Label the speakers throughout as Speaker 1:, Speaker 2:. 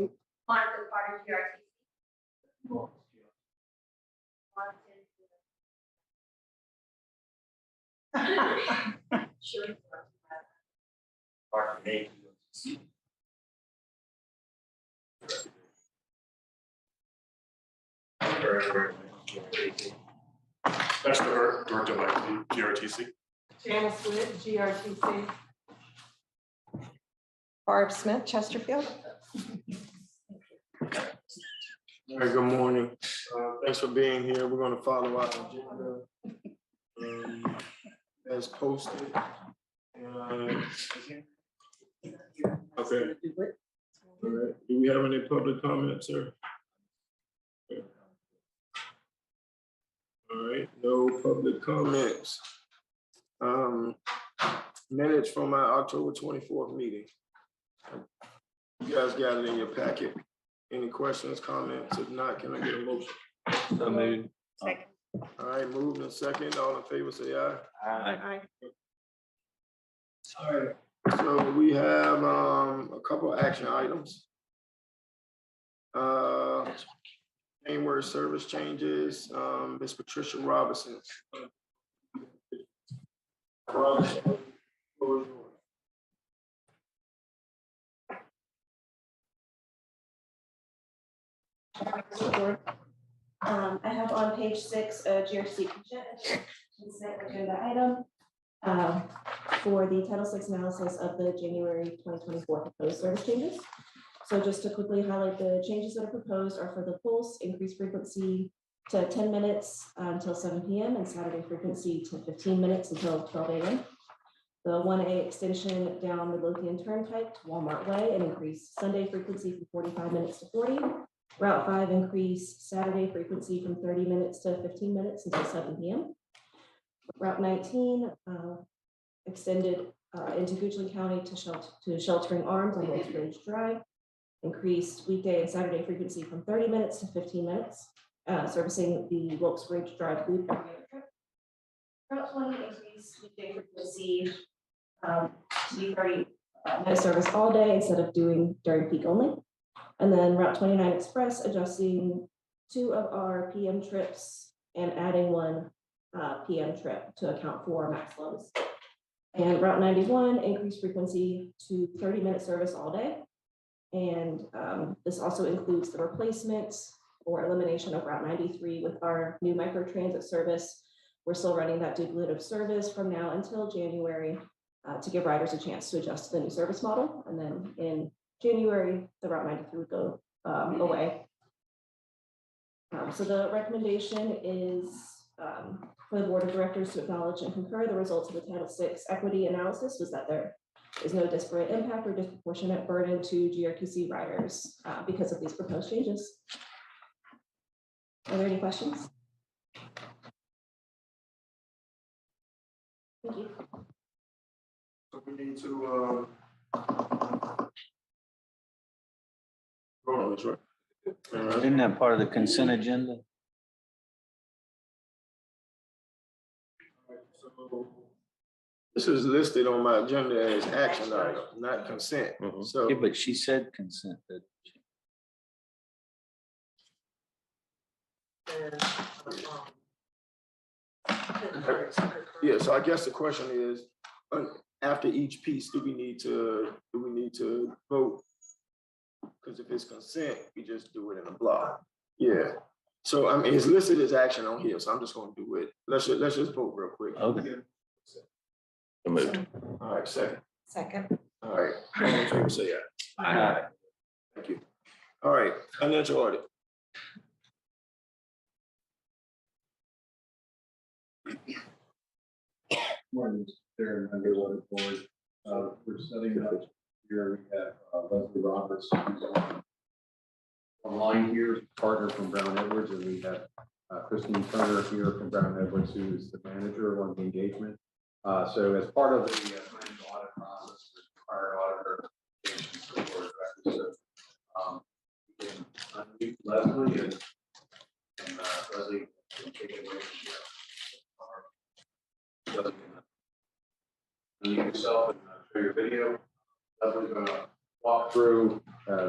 Speaker 1: Monica Carter, GRTC. Sure.
Speaker 2: That's the director of IT, GRTC.
Speaker 3: Janice Wood, GRTC.
Speaker 4: Barb Smith, Chesterfield.
Speaker 5: All right, good morning. Thanks for being here. We're going to follow our agenda as posted. Okay. All right. Do we have any public comments, sir? All right, no public comments. Minutes from our October 24th meeting. You guys got it in your packet. Any questions, comments? If not, can I get a motion?
Speaker 6: So moved.
Speaker 4: Second.
Speaker 5: All right, moved and second. All in favor, say aye.
Speaker 4: Aye.
Speaker 5: All right, so we have a couple of action items. Name word service changes, Ms. Patricia Robinson.
Speaker 7: I have on page 6 a GRTC consent agenda item for the Title VI analysis of the January 2024 proposed service changes. So just to quickly highlight, the changes that are proposed are for the pulse, increased frequency to 10 minutes until 7 p.m. and Saturday frequency to 15 minutes until 12 a.m. The 1A extension down Midlothian Turnpike to Walmart Way and increase Sunday frequency from 45 minutes to 40. Route 5 increase Saturday frequency from 30 minutes to 15 minutes until 7 p.m. Route 19 extended into Goochland County to Sheltering Arms on Wilkes Bridge Drive. Increased weekday and Saturday frequency from 30 minutes to 15 minutes, servicing the Wilkes Bridge Drive loop every other trip. Route 20 increased weekday frequency to be 30 minute service all day instead of doing during peak only. And then Route 29 Express adjusting 2 of our PM trips and adding 1 PM trip to account for max loads. And Route 91 increased frequency to 30-minute service all day. And this also includes the replacement or elimination of Route 93 with our new microtransit service. We're still running that duplicative service from now until January to give riders a chance to adjust to the new service model. And then in January, the Route 93 would go away. So the recommendation is for the Board of Directors to acknowledge and concur the results of the Title VI equity analysis was that there is no disparate impact or disproportionate burden to GRTC riders because of these proposed changes. Are there any questions? Thank you.
Speaker 5: So we need to vote on this, right? All right.
Speaker 6: Isn't that part of the consent agenda?
Speaker 5: So this is listed on my agenda as action item, not consent. So
Speaker 6: Yeah, but she said consent. didn't she?
Speaker 5: yeah, so I guess the question is, after each piece, do we need to vote? Because if it's consent, we just do it in a block. Yeah. So I mean, it's listed as action on here, so I'm just going to do it. Let's just vote real quick.
Speaker 6: Okay.
Speaker 2: Moved.
Speaker 5: All right, second.
Speaker 4: Second.
Speaker 5: All right. All in favor, say aye.
Speaker 6: Aye.
Speaker 5: Thank you. All right, financial audit.
Speaker 8: Morning, Mr. Chair and members of the board. We're setting up here, we have Leslie Roberts, who's online here, partner from Brown Edwards, and we have Christine Turner here from Brown Edwards, who is the manager on the engagement. So as part of the financial audit process, we require auditor to the board of directors. So we can unmute Leslie and Leslie can take it away from here. Unmute yourself and show your video. Leslie's going to walk through,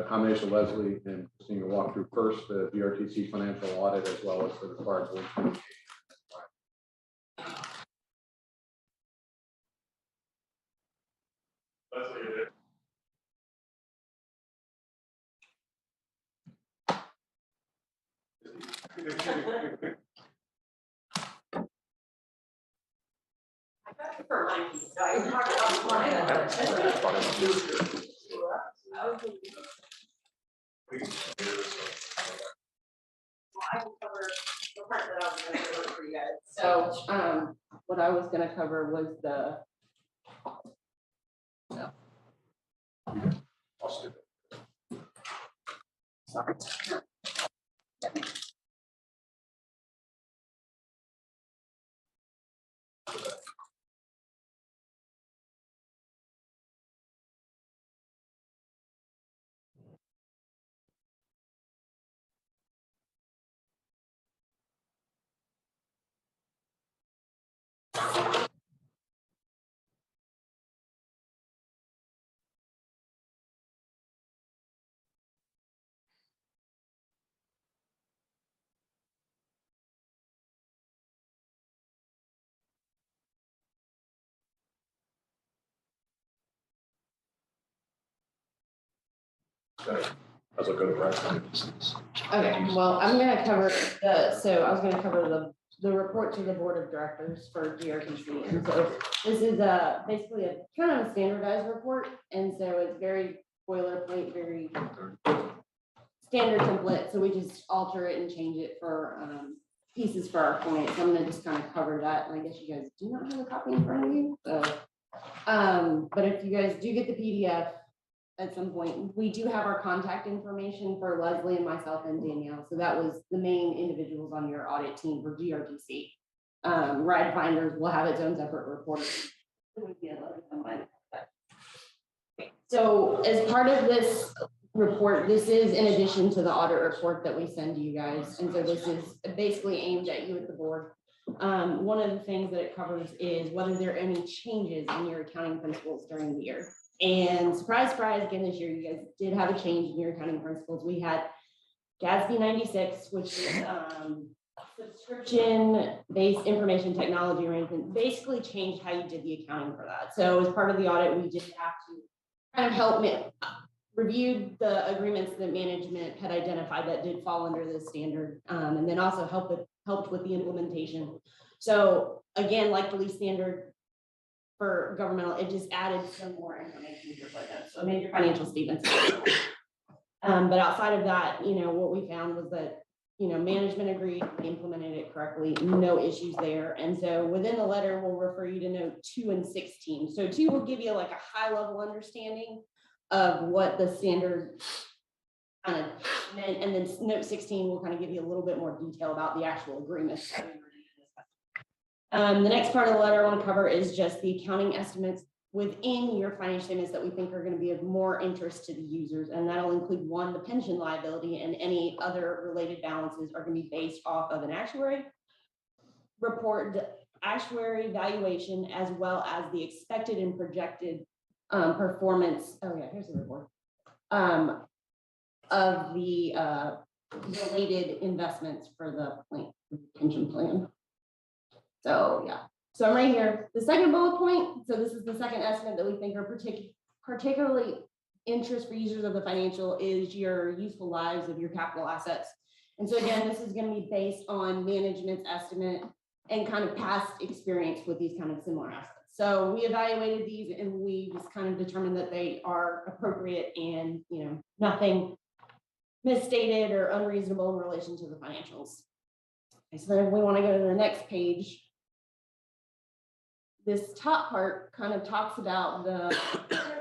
Speaker 8: combination of Leslie and Christine will walk through first the GRTC financial audit as well as the required board communication.
Speaker 2: Leslie, you did.
Speaker 9: I can cover the part that I was gonna cover for you guys. So, what I was gonna cover was the.
Speaker 2: I'll skip it.
Speaker 9: Sorry.
Speaker 2: As I go to RideFinders.
Speaker 9: Okay, well, I'm gonna cover so I was gonna cover the report to the board of directors for GRTC. And so this is basically a kind of a standardized report. And so it's very boilerplate, very standard template. So we just alter it and change it for pieces for our clients. I'm gonna just kind of cover that. And I guess you guys do not have a copy in front of you. So, but if you guys do get the PDF, at some point, we do have our contact information for Leslie and myself and Danielle. So that was the main individuals on your audit team for GRTC. RideFinders will have its own separate report. So as part of this report, this is in addition to the audit report that we send to you guys. And so this is basically aimed at you at the board. One of the things that it covers is whether there are any changes in your accounting principles during the year. And surprise, surprise, again, this year, you guys did have a change in your accounting principles. We had GASB 96, which is subscription-based information technology arrangement, basically changed how you did the accounting for that. So as part of the audit, we did have to kind of help review the agreements that management had identified that did fall under this standard, and then also helped with the implementation. So again, like the lease standard, for governmental, it just added some more information to your footnotes. So major financial statements. But outside of that, what we found was that, management agreed, we implemented it correctly, no issues there. And so within the letter, we'll refer you to note 2 and 16. So 2 will give you like a high level understanding of what the standard kind of meant. And then note 16 will kind of give you a little bit more detail about the actual agreements. The next part of the letter I want to cover is just the accounting estimates within your financial statements that we think are going to be of more interest to the users. And that'll include 1, the pension liability, and any other related balances are going to be based off of an actuary report, the actuary valuation, as well as the expected and projected performance. Oh yeah, here's the report of the related investments for the pension plan. So yeah, so I'm right here. The second bullet point, so this is the second estimate that we think are particularly interest for users of the financial is your useful lives of your capital assets. And so again, this is going to be based on management's estimate and kind of past experience with these kind of similar assets. So we evaluated these and we just kind of determined that they are appropriate and, nothing misstated or unreasonable in relation to the financials. Okay, so then if we want to go to the next page, this top part kind of talks about the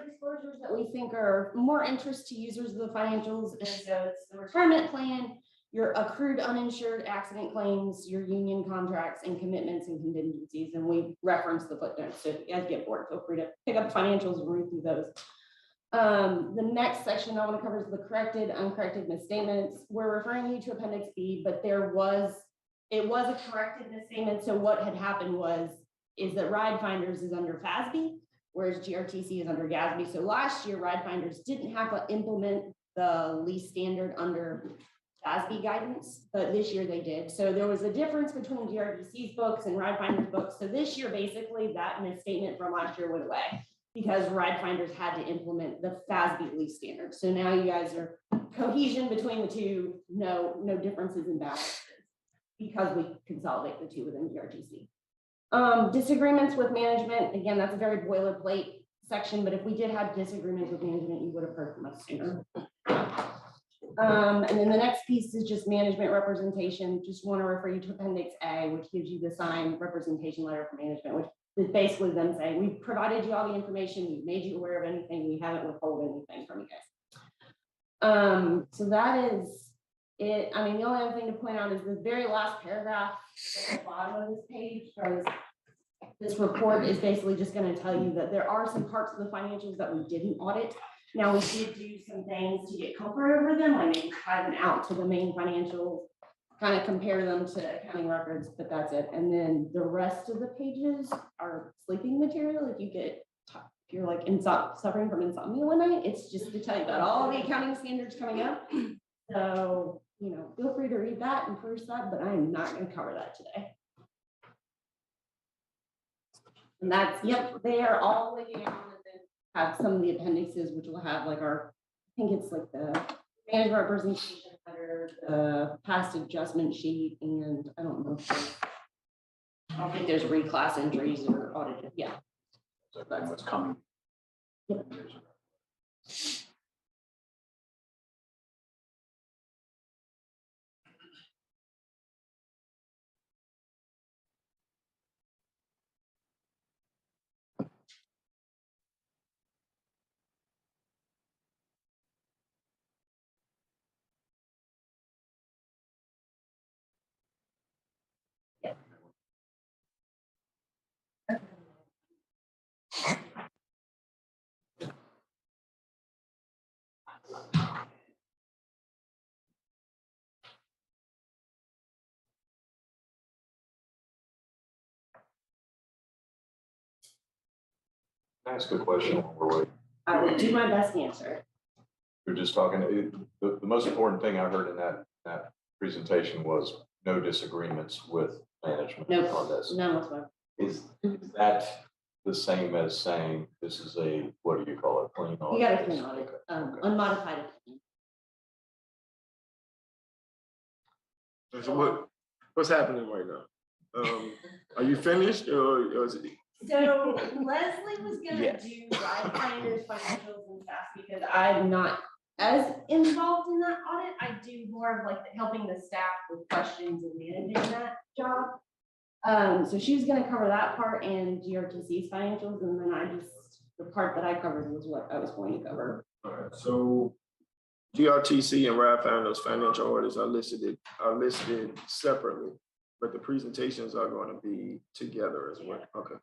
Speaker 9: disclosures that we think are more interest to users of the financials. And so it's the retirement plan, your accrued uninsured accident claims, your union contracts and commitments and contingencies. And we reference the footnotes. So if you guys get bored, feel free to pick up the financials and read through those. The next section I want to cover is the corrected, uncorrected misstatements. We're referring you to Appendix B, but it was a corrected misstatement. So what had happened is that RideFinders is under FASB, whereas GRTC is under GASB. So last year, RideFinders didn't have to implement the lease standard under GASB guidance, but this year they did. So there was a difference between GRTC's books and RideFinders books. So this year, basically, that misstatement from last year went away because RideFinders had to implement the FASB lease standard. So now you guys are cohesion between the two, no differences in balances because we consolidate the two within GRTC. Disagreements with management, again, that's a very boilerplate section, but if we did have disagreements with management, you would have heard from us sooner. And then the next piece is just management representation. Just want to refer you to Appendix A, which gives you the signed representation letter from management, which is basically them saying, we've provided you all the information, we've made you aware of anything, we haven't withheld anything from you guys. So that is it. I mean, the only other thing to point out is the very last paragraph at the bottom of this page shows this report is basically just going to tell you that there are some parts of the financials that we didn't audit. Now, we did do some things to get comfort over them, like maybe tie them out to the main financials, kind of compare them to accounting records, but that's it. And then the rest of the pages are sleeping material. If you're like suffering from insomnia one night, it's just to tell you about all the accounting standards coming up. So, feel free to read that and peruse that, but I am not going to cover that today. And that's, yep, they are all the way down, and then have some of the appendixes, which will have like I think it's like the management representation letter, the past adjustment sheet, and I don't know I don't think there's reclass entries or audited. Yeah.
Speaker 6: So that's what's coming.
Speaker 9: Yep.
Speaker 10: Can I ask a question while we're waiting?
Speaker 9: I will do my best to answer.
Speaker 10: You're just talking, the most important thing I heard in that presentation was no disagreements with management
Speaker 9: No,
Speaker 10: on this.
Speaker 9: none whatsoever.
Speaker 10: Is that the same as saying this is a, what do you call it? Clean audit?
Speaker 9: You got a clean audit,
Speaker 10: Okay.
Speaker 9: unmodified opinion.
Speaker 5: So what's happening right now? Are you finished or is it?
Speaker 9: So Leslie was gonna
Speaker 6: Yes.
Speaker 9: do RideFinders financials and stuff because I'm not as involved in that audit. I do more of like helping the staff with questions and managing that job. So she was gonna cover that part and GRTC's financials, and then the part that I covered was what I was going to cover.
Speaker 5: All right, so GRTC and RideFinders financial orders are listed separately, but the presentations are going to be together as well. Okay.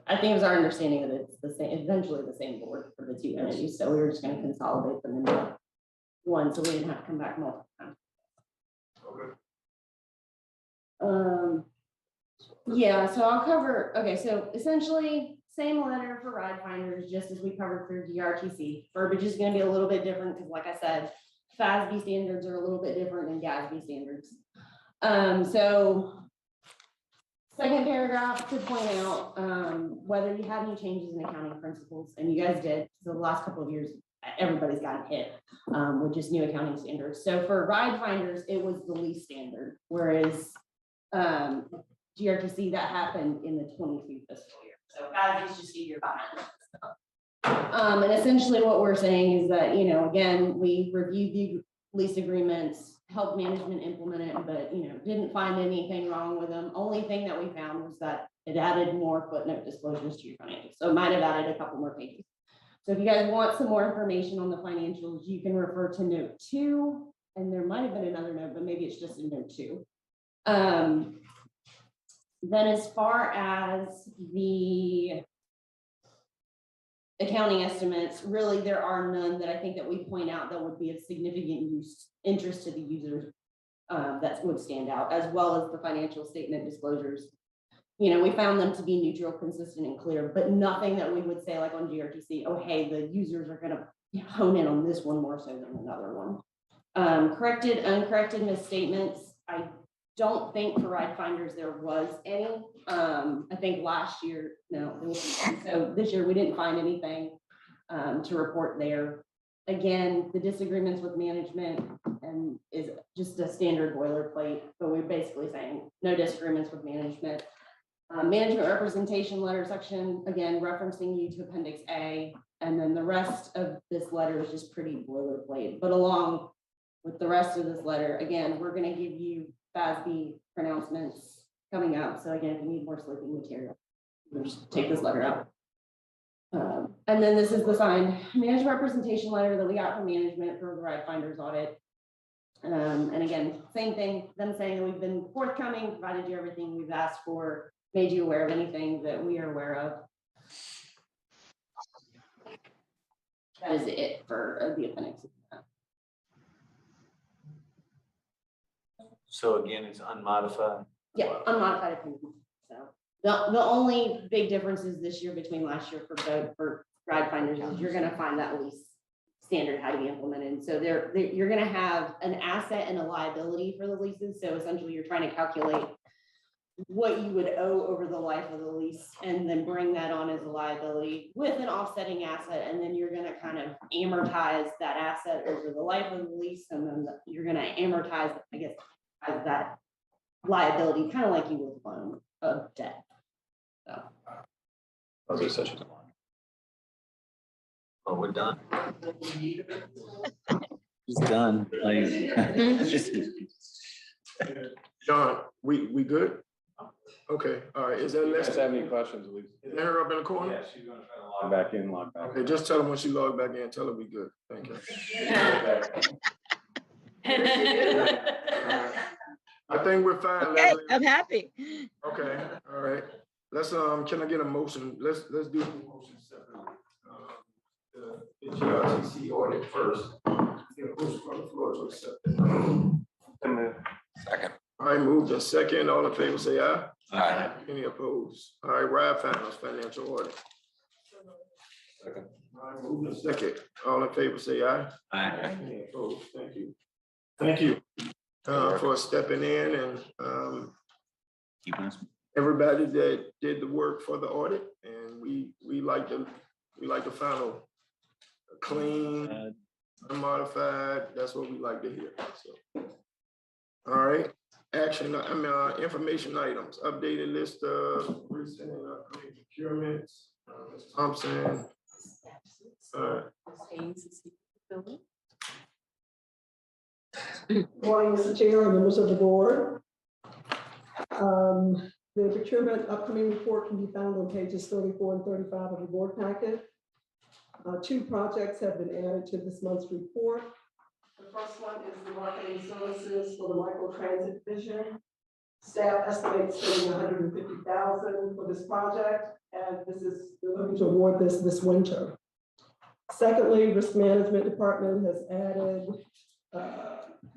Speaker 9: I think it was our understanding that it's the same, eventually the same board for the two entities, so we were just gonna consolidate them into one, so we didn't have to come back multiple times.
Speaker 10: Okay.
Speaker 9: Yeah, so I'll cover, okay, so essentially, same letter for RideFinders, just as we covered for GRTC. Verbiage is gonna be a little bit different, because like I said, FASB standards are a little bit different than GASB standards. So second paragraph to point out whether you had any changes in accounting principles, and you guys did. So the last couple of years, everybody's gotten hit with just new accounting standards. So for RideFinders, it was the lease standard, whereas GRTC, that happened in the 22 fiscal year. So FASB is just a year behind. And essentially what we're saying is that, again, we reviewed the lease agreements, helped management implement it, but, didn't find anything wrong with them. Only thing that we found was that it added more footnote disclosures to your financials. So it might have added a couple more pages. So if you guys want some more information on the financials, you can refer to note 2, and there might have been another note, but maybe it's just in note 2. Then as far as the accounting estimates, really there are none that I think that we point out that would be of significant interest to the users that would stand out, as well as the financial statement disclosures. we found them to be neutral, consistent, and clear, but nothing that we would say like on GRTC, oh, hey, the users are gonna hone in on this one more so than another one. Corrected, uncorrected misstatements. I don't think for RideFinders there was any. I think last year, no, there wasn't. So this year we didn't find anything to report there. Again, the disagreements with management and is just a standard boilerplate, but we're basically saying no disagreements with management. Management representation letter section, again, referencing you to Appendix A, and then the rest of this letter is just pretty boilerplate. But along with the rest of this letter, again, we're going to give you FASB pronouncements coming out. So again, if you need more sleeping material, we'll just take this letter out. And then this is the signed management representation letter that we got from management for the RideFinders audit. And again, same thing, them saying that we've been forthcoming, provided you everything we've asked for, made you aware of anything that we are aware of. That is it for the appendix.
Speaker 6: So again, it's unmodified.
Speaker 9: Yeah, unmodified opinion. So the only big differences this year between last year for RideFinders is you're going to find that lease standard how to be implemented. So you're going to have an asset and a liability for the leases. So essentially, you're trying to calculate what you would owe over the life of the lease and then bring that on as a liability with an offsetting asset. And then you're going to kind of amortize that asset over the life of the lease. And then you're going to amortize, I guess, as that liability, kind of like you would loan of debt. So.
Speaker 6: Those are such a one. Oh, we're done. It's done.
Speaker 5: John, we good? Okay, all right, is that
Speaker 8: If you guys
Speaker 5: Leslie?
Speaker 8: have any questions, please.
Speaker 5: Is that her up in the corner?
Speaker 8: Yeah, she's gonna try to log back in, log back.
Speaker 5: Okay, just tell her when she log back in, tell her we good, thank you. I think we're fine,
Speaker 11: Okay,
Speaker 5: Leslie.
Speaker 11: I'm happy.
Speaker 5: Okay, all right, let's, can I get a motion, let's do the motion separately. The GRTC audit first. Get a motion from the floor to accept it.
Speaker 6: Second.
Speaker 5: All right, moved in second, all in favor say aye.
Speaker 6: Aye.
Speaker 5: Any opposed? All right, RideFinders financial audit.
Speaker 10: Second.
Speaker 5: All right, moved in second, all in favor say aye.
Speaker 6: Aye.
Speaker 5: Any opposed? Thank you. Thank you for stepping in and
Speaker 6: Keeping us.
Speaker 5: everybody that did the work for the audit, and we like the final clean, unmodified. That's what we like to hear. So, all right, information items, updated list of recent and upcoming procurements. Ms. Thompson.
Speaker 3: Good morning, Mr. Chair and members of the board. The procurement upcoming report can be found on pages 34 and 35 of the board packet. Two projects have been added to this month's report. The first one is the marketing services for the micro transit division. Staff estimates spending $150,000 for this project, and we're looking to award this winter. Secondly, risk management department has added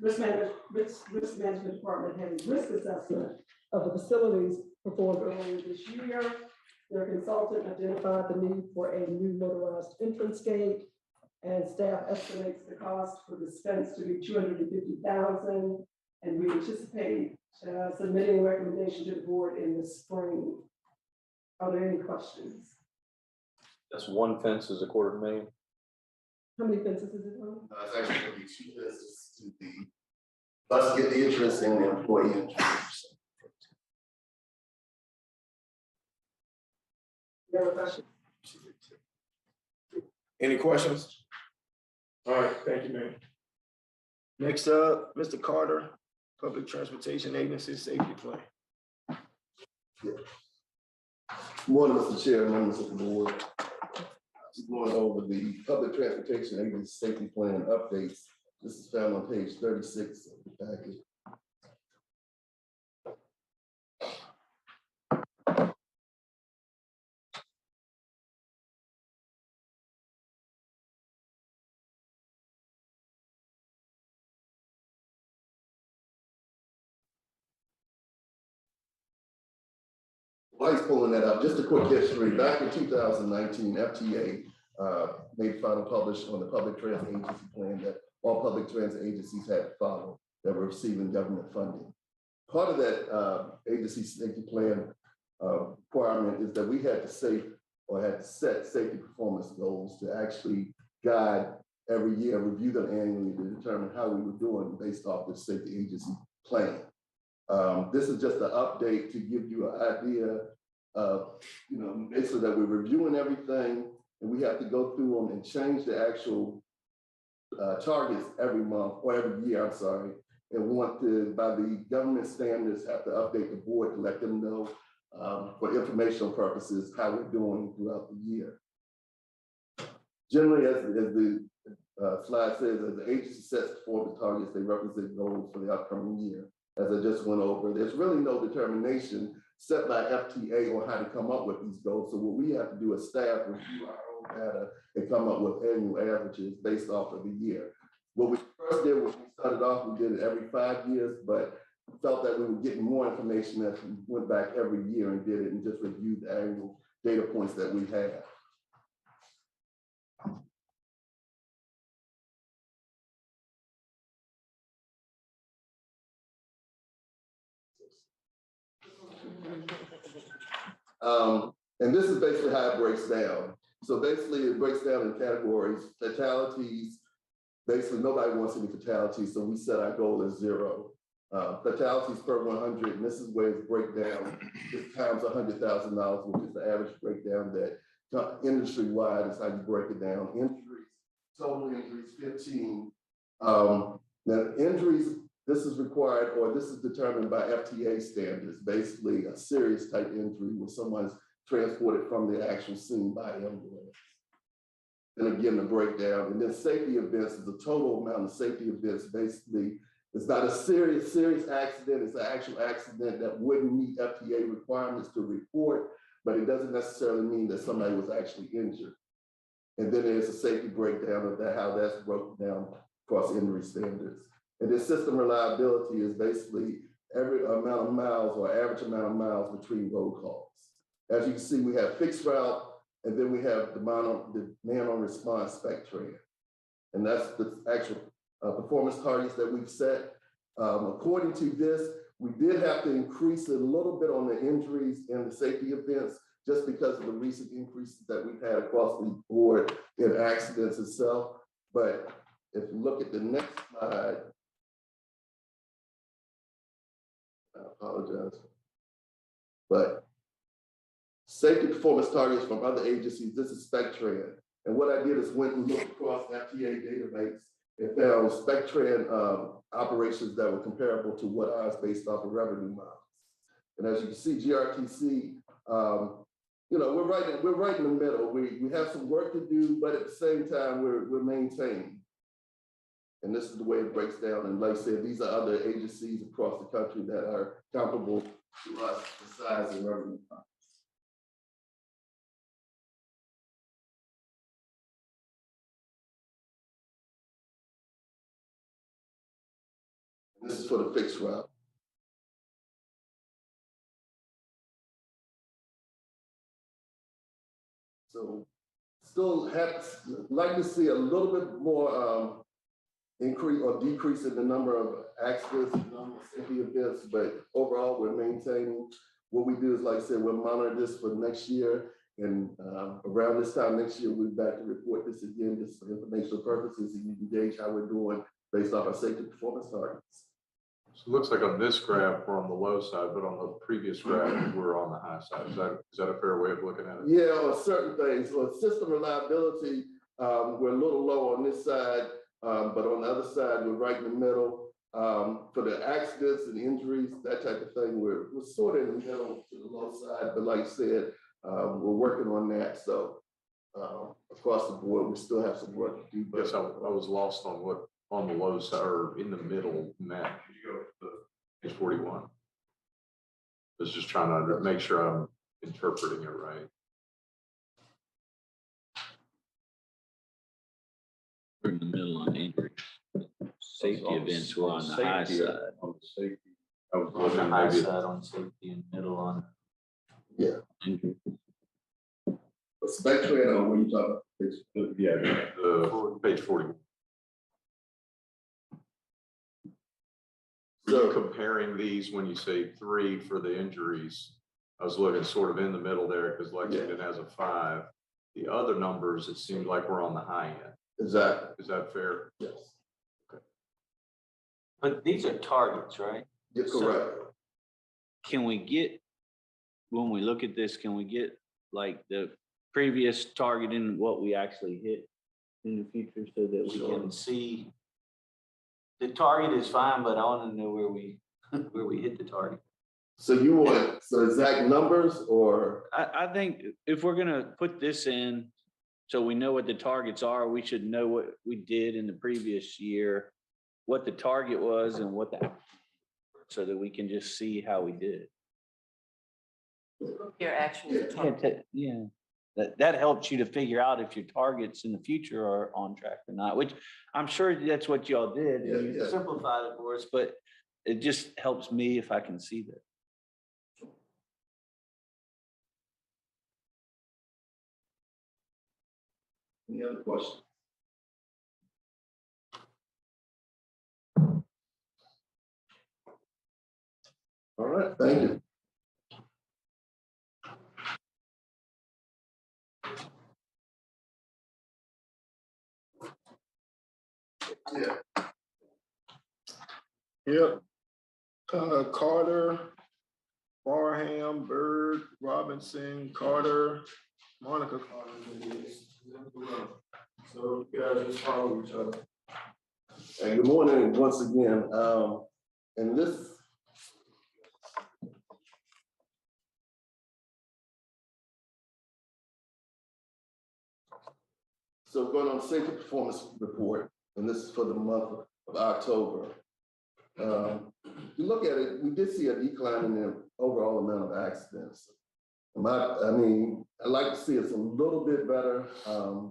Speaker 3: risk management department had a risk assessment of the facilities performed earlier this year. Their consultant identified the need for a new motorized entrance gate, and staff estimates the cost for the fence to be $250,000, and we anticipate submitting a recommendation to the board in the spring. Are there any questions?
Speaker 8: That's one fence is $250,000.
Speaker 3: How many fences is it on?
Speaker 12: It's actually going to be two visits to let's get the interest in the employee interest.
Speaker 3: You have a question?
Speaker 5: Any questions? All right, thank you, man. Next up, Mr. Carter, Public Transportation Agency Safety Plan.
Speaker 12: Morning, Mr. Chair, members of the board. Going over the Public Transportation Agency Safety Plan updates. This is found on page 36 of the package. While he's pulling that up, just a quick history. Back in 2019, FTA made final publish on the public transit agency plan that all public transit agencies had to follow that were receiving government funding. Part of that agency safety plan requirement is that we had to set safety performance goals to actually guide every year, review them annually to determine how we were doing based off the safety agency plan. This is just an update to give you an idea of, basically that we're reviewing everything and we have to go through them and change the actual targets every month or every year, I'm sorry. And we want to, by the government standards, have to update the board to let them know for informational purposes how we're doing throughout the year. Generally, as the slide says, as the agency sets performance targets, they represent goals for the upcoming year. As I just went over, there's really no determination set by FTA on how to come up with these goals. So what we have to do as staff review our own data and come up with annual averages based off of the year. What we first did when we started off, we did it every 5 years, but felt that we were getting more information as we went back every year and did it and just reviewed the annual data points that we had. And this is basically how it breaks down. So basically it breaks down in categories: fatalities. Basically nobody wants any fatalities, so we set our goal as 0. Fatalities per 100, and this is where it's breakdown. This times $100,000, which is the average breakdown that industry-wide is how you break it down. Injuries, total injuries, 15. Now injuries, this is required, or this is determined by FTA standards, basically a serious type injury where someone's transported from the actual scene by ambulance. And again, the breakdown. And then safety events is the total amount of safety events. Basically, it's not a serious accident, it's an actual accident that wouldn't meet FTA requirements to report, but it doesn't necessarily mean that somebody was actually injured. And then there's a safety breakdown of that, how that's broken down across injury standards. And then system reliability is basically every amount of miles or average amount of miles between road calls. As you can see, we have fixed route, and then we have the man on response spectrum. And that's the actual performance targets that we've set. According to this, we did have to increase it a little bit on the injuries and the safety events, just because of the recent increases that we've had across the board in accidents itself. But if you look at the next slide, I apologize, but safety performance targets from other agencies, this is SpecTran. And what I did is went and looked across FTA database and found SpecTran operations that were comparable to what ours based off of revenue models. And as you can see, GRTC, we're right in the middle. We have some work to do, but at the same time, we're maintaining. And this is the way it breaks down. And like I said, these are other agencies across the country that are comparable to us, the size and revenue models. This is for the fixed route. So still like to see a little bit more increase or decrease in the number of accidents and number of safety events, but overall we're maintaining. What we do is, like I said, we'll monitor this for next year, and around this time next year, we'll be back to report this again, just for informational purposes, and you can gauge how we're doing based off our safety performance targets.
Speaker 10: So it looks like on this graph, we're on the low side, but on the previous graph, we're on the high side. Is that a fair way of looking at it?
Speaker 12: Yeah, on certain things. On system reliability, we're a little low on this side, but on the other side, we're right in the middle. For the accidents and injuries, that type of thing, we're sort of in the middle to the low side, but like I said, we're working on that. So across the board, we still have some work to do. But
Speaker 10: yes, I was lost on what on the low side or in the middle map. Could you go to page 41? I was just trying to make sure I'm interpreting it right.
Speaker 6: We're in the middle on injury. Safety events were on the high side.
Speaker 10: On the safety, I was
Speaker 6: On the
Speaker 10: looking
Speaker 6: high
Speaker 10: maybe
Speaker 6: side on safety and middle on
Speaker 12: Yeah.
Speaker 6: Injury.
Speaker 12: Spectrum, or what you talking about?
Speaker 10: Yeah, the page 40. Are you comparing these when you say 3 for the injuries? I was looking sort of in the middle there because Lexington has a 5. The other numbers, it seemed like we're on the high end.
Speaker 12: Exactly,
Speaker 10: Is that fair?
Speaker 12: yes.
Speaker 6: But these are targets, right?
Speaker 12: You're correct.
Speaker 6: Can we get, when we look at this, can we get like the previous target and what we actually hit in the future so that we can see? The target is fine, but I want to know where we hit the target.
Speaker 12: So you want the exact numbers or?
Speaker 6: I think if we're gonna put this in, so we know what the targets are, we should know what we did in the previous year, what the target was and what the, so that we can just see how we did.
Speaker 4: Your actual.
Speaker 6: Yeah, that helps you to figure out if your targets in the future are on track or not, which I'm sure that's what y'all did.
Speaker 12: Yeah,
Speaker 6: You
Speaker 12: yeah.
Speaker 6: simplified it for us, but it just helps me if I can see that.
Speaker 12: Any other questions? All right, thank you. Yeah.
Speaker 5: Yep. Carter, Barham, Bird, Robinson, Carter, Monica Carter. So you guys just follow each other.
Speaker 12: And good morning once again. And this. So going on safety performance report, and this is for the month of October. You look at it, we did see a decline in the overall amount of accidents. I'd like to see it's a little bit better,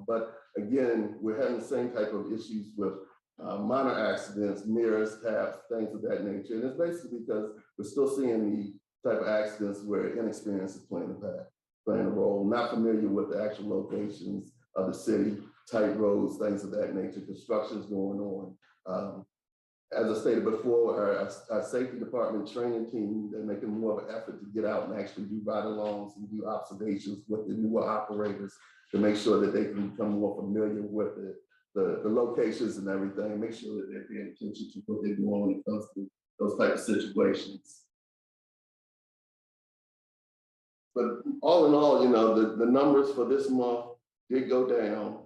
Speaker 12: but again, we're having the same type of issues with minor accidents, mirrors, taps, things of that nature. And it's basically because we're still seeing the type of accidents where inexperience is playing a role, not familiar with the actual locations of the city, tight roads, things of that nature, construction's going on. As I stated before, our safety department training team, they're making more of an effort to get out and actually do ride-alongs and do observations with the newer operators to make sure that they can become more familiar with the locations and everything, make sure that they're paying attention to what they're doing when it comes to those type of situations. But all in all, the numbers for this month did go down.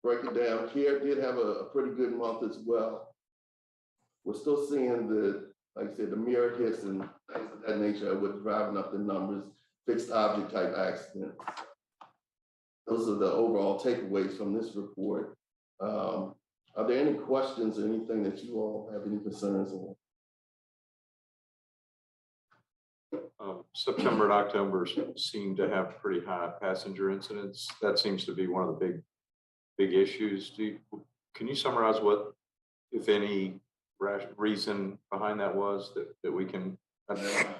Speaker 12: Break it down. Care did have a pretty good month as well. We're still seeing like I said, the mirror hits and things of that nature with driving up the numbers, fixed object type accidents. Those are the overall takeaways from this report. Are there any questions or anything that you all have any concerns on?
Speaker 10: September and October seem to have pretty high passenger incidents. That seems to be one of the big issues. Can you summarize what, if any, reason behind that was that we can identify?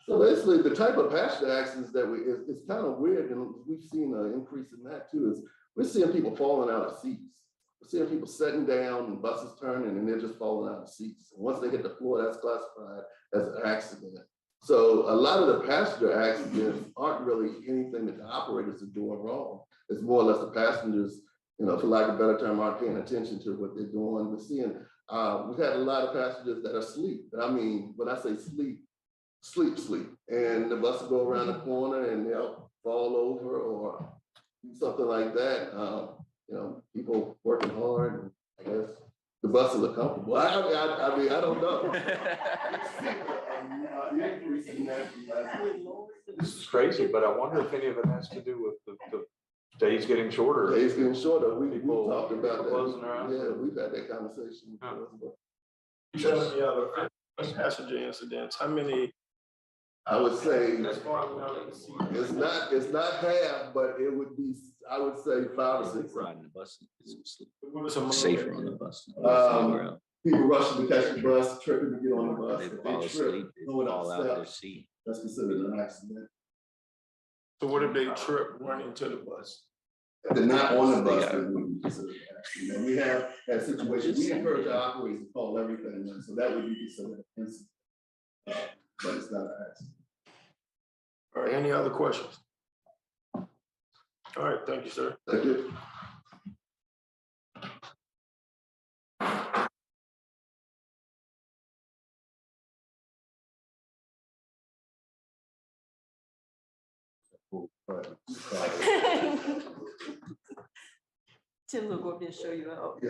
Speaker 12: So basically, the type of passenger accidents that it's kind of weird, and we've seen an increase in that too, is we're seeing people falling out of seats. We're seeing people sitting down and buses turning and they're just falling out of seats. And once they hit the floor, that's classified as an accident. So a lot of the passenger accidents aren't really anything that the operators are doing wrong. It's more or less the passengers, for lack of a better term, aren't paying attention to what they're doing. We're seeing, we've had a lot of passengers that are asleep. And I mean, when I say sleep, and the bus will go around the corner and they'll fall over or do something like that. People working hard, I guess the buses are comfortable. I don't know.
Speaker 10: This is crazy, but I wonder if any of it has to do with the days getting shorter.
Speaker 12: Days getting shorter. We
Speaker 10: People
Speaker 12: talked about
Speaker 10: closing
Speaker 12: that.
Speaker 10: their eyes.
Speaker 12: Yeah, we've had that conversation before.
Speaker 5: You have any other passenger incidents? How many?
Speaker 12: I would say
Speaker 5: As far as we know, let's see.
Speaker 12: it's not half, but it would be, I would say 5 or 6.
Speaker 6: Riding the bus is
Speaker 5: What are some
Speaker 6: safer on the bus.
Speaker 12: Um, people rushing to catch the bus, tripping to get on the bus.
Speaker 6: They
Speaker 12: If
Speaker 6: fall
Speaker 12: they
Speaker 6: asleep,
Speaker 12: trip,
Speaker 6: they
Speaker 12: going up
Speaker 6: fall out their
Speaker 12: steps,
Speaker 6: seat.
Speaker 12: that's considered an accident.
Speaker 5: So what if they trip, run into the bus?
Speaker 12: If they're not on the
Speaker 6: They
Speaker 12: bus,
Speaker 6: got-
Speaker 12: then it would be considered an accident. And we have that situation, we encourage our operators to call everything, in, so that would be considered an incident. But it's not an accident.
Speaker 5: All right, any other questions? All right, thank you, sir.
Speaker 12: Thank you.
Speaker 4: Tim will go up there and show you out.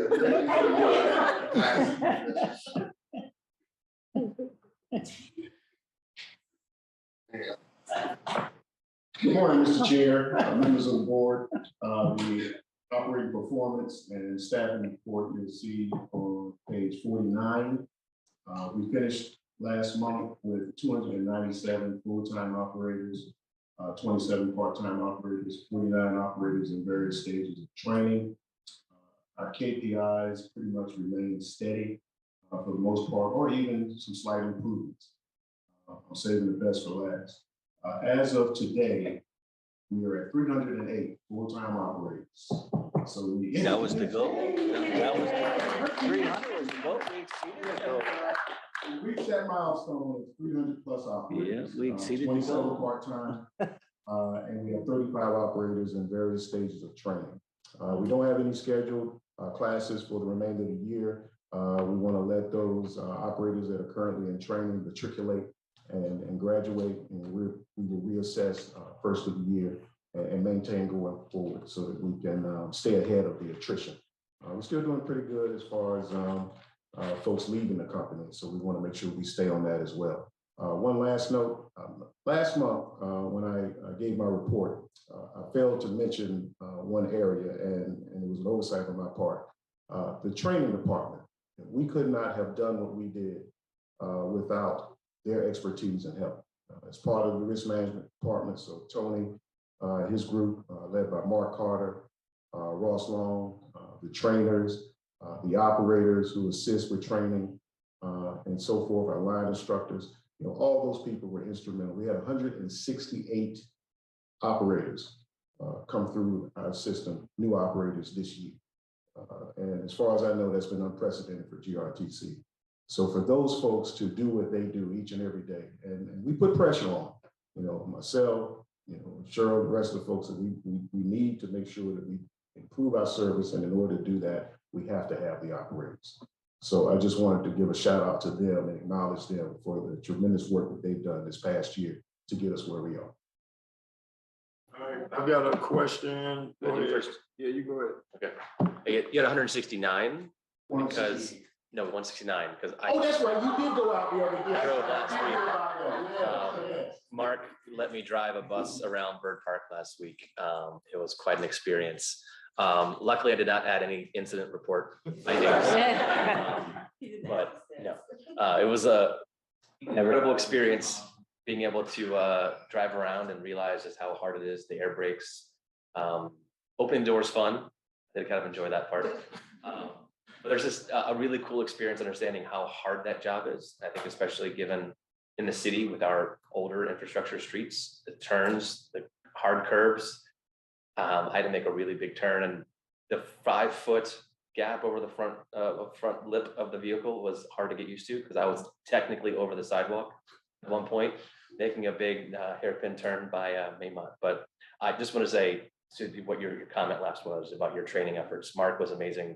Speaker 11: Good morning, Mr. Chair, members of the board. The operating performance and staffing report you'll see on page 49. We finished last month with 297 full-time operators, 27 part-time operators, 49 operators in various stages of training. Our KPIs pretty much remain steady for the most part, or even some slight improvements. I'm saving the best for last. As of today, we are at 308 full-time operators. So we.
Speaker 6: That was the goal. That was 300 was the goal. We exceeded the goal.
Speaker 11: We reached that milestone of 300 plus operators.
Speaker 6: Yeah, we exceeded the
Speaker 11: 27
Speaker 6: goal.
Speaker 11: part-time, and we have 35 operators in various stages of training. We don't have any scheduled classes for the remainder of the year. We want to let those operators that are currently in training matriculate and graduate, and we will reassess first of the year and maintain going forward so that we can stay ahead of the attrition. We're still doing pretty good as far as folks leaving the company, so we want to make sure we stay on that as well. One last note, last month when I gave my report, I failed to mention one area, and it was an oversight on my part. The training department, we could not have done what we did without their expertise and help. As part of the risk management department, so Tony, his group led by Mark Carter, Ross Long, the trainers, the operators who assist with training, and so forth, our line instructors, all those people were instrumental. We had 168 operators come through our system, new operators this year. And as far as I know, that's been unprecedented for GRTC. So for those folks to do what they do each and every day, and we put pressure on, myself, Cheryl, the rest of the folks, that we need to make sure that we improve our service. And in order to do that, we have to have the operators. So I just wanted to give a shout out to them and acknowledge them for the tremendous work that they've done this past year to get us where we are.
Speaker 5: All right, I've got a question.
Speaker 13: Go ahead. First.
Speaker 5: Yeah, you go ahead.
Speaker 13: Okay. You had 169 because, no, 169 because
Speaker 11: Oh, that's right, you did go out the other day.
Speaker 13: I drove last week.
Speaker 11: Yes.
Speaker 13: Mark let me drive a bus around Bird Park last week. It was quite an experience. Luckily, I did not add any incident report findings. But no, it was a incredible experience being able to drive around and realize just how hard it is, the air brakes. Opening doors fun. I did kind of enjoy that part. But there's just a really cool experience understanding how hard that job is. I think especially given in the city with our older infrastructure streets, the turns, the hard curves. I had to make a really big turn, and the 5-foot gap over the front lip of the vehicle was hard to get used to because I was technically over the sidewalk at one point, making a big hairpin turn by Maymont. But I just want to say to what your comment last was about your training efforts. Mark was amazing,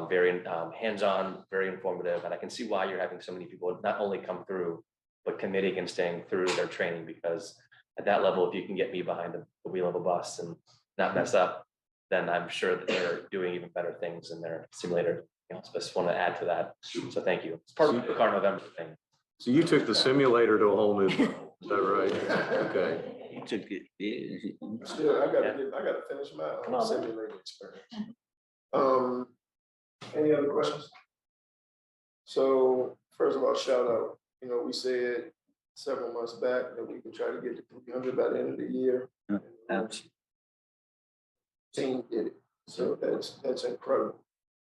Speaker 13: very hands-on, very informative, and I can see why you're having so many people not only come through, but committing and staying through their training, because at that level, if you can get me behind the wheel of a bus and not mess up, then I'm sure that they're doing even better things in their simulator. So I just want to add to that. So thank you. It's part of the Car November thing.
Speaker 10: So you took the simulator to a whole new level, is that right? Okay.
Speaker 6: You took it. Yeah.
Speaker 5: Still, I gotta finish my simulated experience. Any other questions? So first of all, shout out. We said several months back that we could try to get to 300 by the end of the year. Team did it. So that's incredible.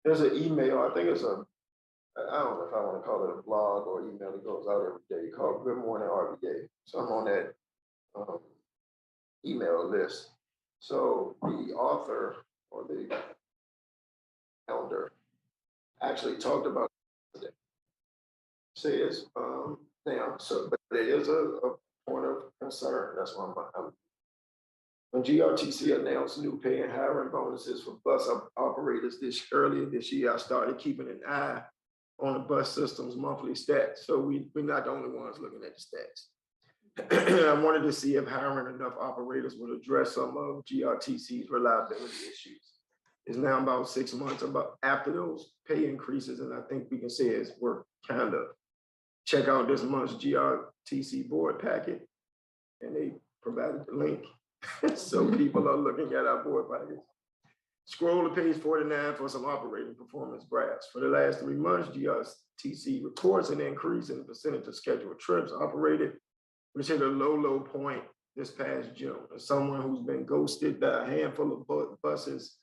Speaker 5: There's an email, I think it's a I don't know if I want to call it a blog or email that goes out every day called Good Morning RVA. So I'm on that email list. So the author or the elder actually talked about it today. Says, now, so, but there is a point of concern. That's why I'm when GRTC announced new pay and hiring bonuses for bus operators earlier this year, I started keeping an eye on the bus system's monthly stats. So we're not the only ones looking at the stats. I wanted to see if hiring enough operators would address some of GRTC's reliability issues. It's now about 6 months after those pay increases, and I think we can say it's worked kind of. Check out this month's GRTC board packet, and they provided the link. So people are looking at our board packets. Scroll to page 49 for some operating performance graphs. For the last 3 months, GRTC reports an increase in the percentage of scheduled trips operated, which hit a low point this past June. As someone who's been ghosted by a handful of buses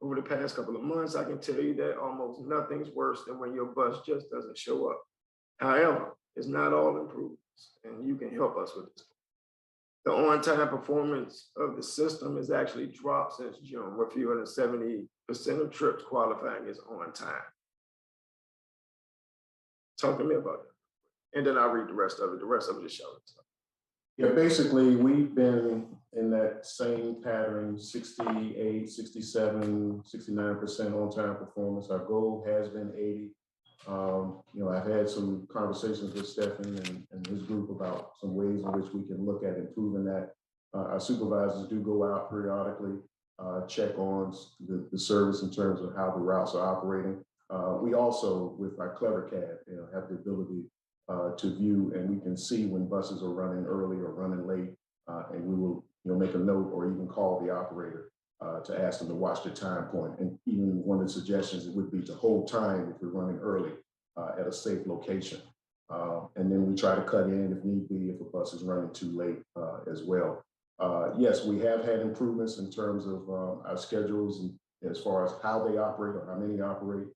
Speaker 5: over the past couple of months, I can tell you that almost nothing's worse than when your bus just doesn't show up. However, it's not all improvements, and you can help us with this. The on-time performance of the system has actually dropped since June, with fewer than 70% of trips qualifying as on time. Talk to me about that. And then I'll read the rest of it. The rest of it is showing.
Speaker 11: Yeah, basically, we've been in that same pattern, 68, 67, 69% on-time performance. Our goal has been 80. I've had some conversations with Stephen and his group about some ways in which we can look at improving that. Our supervisors do go out periodically, check on the service in terms of how the routes are operating. We also, with our CleverCAD, have the ability to view, and we can see when buses are running early or running late, and we will make a note or even call the operator to ask them to watch the time point. And even one of the suggestions would be to hold time if we're running early at a safe location. And then we try to cut in if need be, if a bus is running too late as well. Yes, we have had improvements in terms of our schedules and as far as how they operate or how many operate.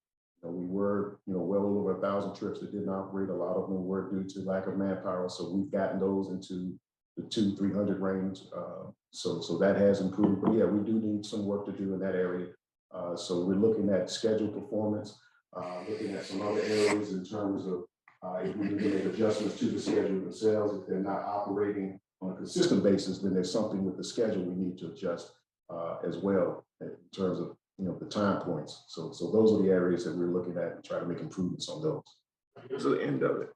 Speaker 11: We were, well over 1,000 trips that didn't operate. A lot of them were due to lack of manpower. So we've gotten those into the 200-300 range. So that has improved. But yeah, we do need some work to do in that area. So we're looking at schedule performance, looking at some other areas in terms of if we can make adjustments to the schedule themselves. If they're not operating on a consistent basis, then there's something with the schedule we need to adjust as well in terms of the time points. So those are the areas that we're looking at and try to make improvements on those.
Speaker 5: Here's the end of it.